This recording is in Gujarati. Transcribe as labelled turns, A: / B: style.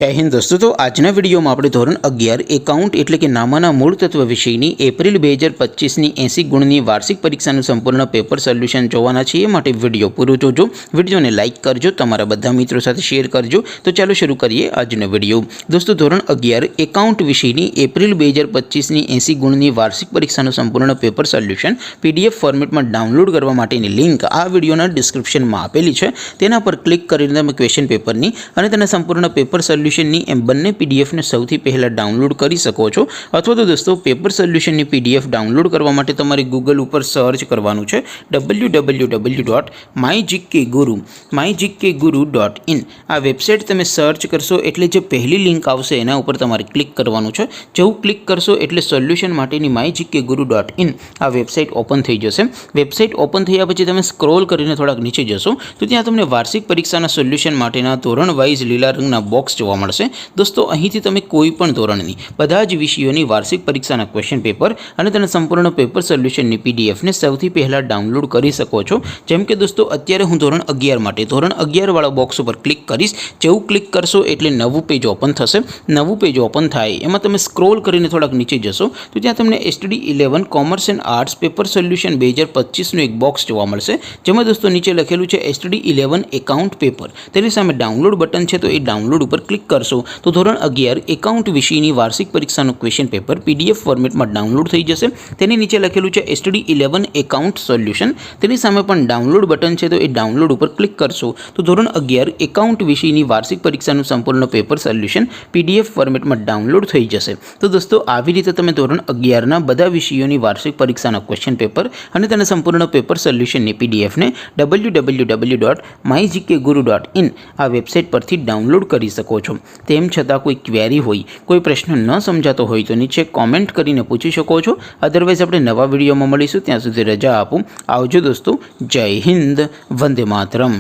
A: जय हिंद दोस्तों। तो आजना वीडियो में આપણે ધોરણ 11 એકાઉન્ટ એટલે કે નામાના મૂળ તત્વ વિષયની એપ્રિલ 2025 ની 80 ગુણની વાર્ષિક પરીક્ષાનું સંપૂર્ણ પેપર સોલ્યુશન જોવાના છીએ। માટે વિડિયો પૂરો જોજો, વિડિયોને લાઈક કરજો, તમારા બધા મિત્રો સાથે શેર કરજો। તો ચાલો શરૂ કરીએ આજનો વિડિયો। દોસ્તો ધોરણ 11 એકાઉન્ટ વિષયની એપ્રિલ 2025 ની 80 ગુણની વાર્ષિક પરીક્ષાનું સંપૂર્ણ પેપર સોલ્યુશન પીડીએફ ફોર્મેટમાં ડાઉનલોડ કરવા માટેની લિંક આ વિડિયોના ડિસ્ક્રિપ્શનમાં આપેલી છે। તેના પર ક્લિક કરીને તમે ક્વેશ્ચન પેપરની અને તેના સંપૂર્ણ પેપર સોલ્યુશનની એમ બંને પીડીએફને સૌથી પહેલાં ડાઉનલોડ કરી શકો છો। અથવા તો દોસ્તો પેપર સોલ્યુશનની પીડીએફ ડાઉનલોડ કરવા માટે તમારે ગૂગલ ઉપર સર્ચ કરવાનું છે www.mygkguru.in। આ વેબસાઇટ તમે સર્ચ કરશો એટલે જે પહેલી લિંક આવશે એના ઉપર તમારે ક્લિક કરવાનું છે। જેવું ક્લિક કરશો એટલે સોલ્યુશન માટેની mygkguru.in આ વેબસાઇટ ઓપન થઈ જશે। વેબસાઇટ ઓપન થયા પછી તમે સ્ક્રોલ કરીને થોડાક નીચે જશો તો ત્યાં તમને વાર્ષિક પરીક્ષાના સોલ્યુશન માટેના ધોરણ વાઇઝ લીલા રંગના બોક્સ જોવા મળશે। दोस्तों અહીંથી તમે કોઈ પણ ધોરણની બધા જ વિષયોની વાર્ષિક પરીક્ષાના ક્વેશ્ચન પેપર અને તેના સંપૂર્ણ પેપર સોલ્યુશનની પીડીએફને સૌથી પહેલાં ડાઉનલોડ કરી શકો છો। જેમ કે દોસ્તો અત્યારે હું ધોરણ 11 માટે ધોરણ 11 વાળા બોક્સ ઉપર ક્લિક કરીશ। જેવું ક્લિક કરશો એટલે નવું પેજ ઓપન થશે। નવું પેજ ઓપન થાય એમાં તમે સ્ક્રોલ કરીને થોડાક નીચે જશો તો ત્યાં તમને STD 11 commerce and arts paper solution 2025નું એક બોક્સ જોવા મળશે। જેમાં દોસ્તો નીચે લખેલું છે STD 11 એકાઉન્ટ પેપર। તેની સામે ડાઉનલોડ બટન છે, તો એ ડાઉનલોડ ઉપર ક્લિક કરશો तो ધોરણ 11 એકાઉન્ટ વિષયની વાર્ષિક પરીક્ષાનું ક્વેશ્ચન પેપર પીડીએફ ફોર્મેટમાં ડાઉનલોડ થઈ જશે। તેની નીચે લખેલું છે STD 11 એકાઉન્ટ સોલ્યુશન। તેની સામે પણ ડાઉનલોડ બટન છે, તો એ ડાઉનલોડ ઉપર ક્લિક કરશો તો ધોરણ 11 એકાઉન્ટ વિષયની વાર્ષિક પરીક્ષાનું સંપૂર્ણ પેપર સોલ્યુશન પીડીએફ ફોર્મેટમાં ડાઉનલોડ થઈ જશે। તો દોસ્તો આવી રીતે તમે ધોરણ 11ના બધા વિષયોની વાર્ષિક પરીક્ષાના ક્વેશ્ચન પેપર અને તેના સંપૂર્ણ પેપર સોલ્યુશનની પીડીએફને www.mygkguru.in આ વેબસાઇટ પરથી ડાઉનલોડ કરી શકો છો। તેમ છતાં કોઈ ક્વેરી હોય, કોઈ પ્રશ્ન ન સમજાતો હોય તો નીચે કોમેન્ટ કરીને પૂછી શકો છો। અધરવાઇઝ આપણે નવા વિડીયોમાં મળીશું, ત્યાં સુધી રજા આપો। આવજો દોસ્તો, જય હિન્દ, વંદે માતરમ।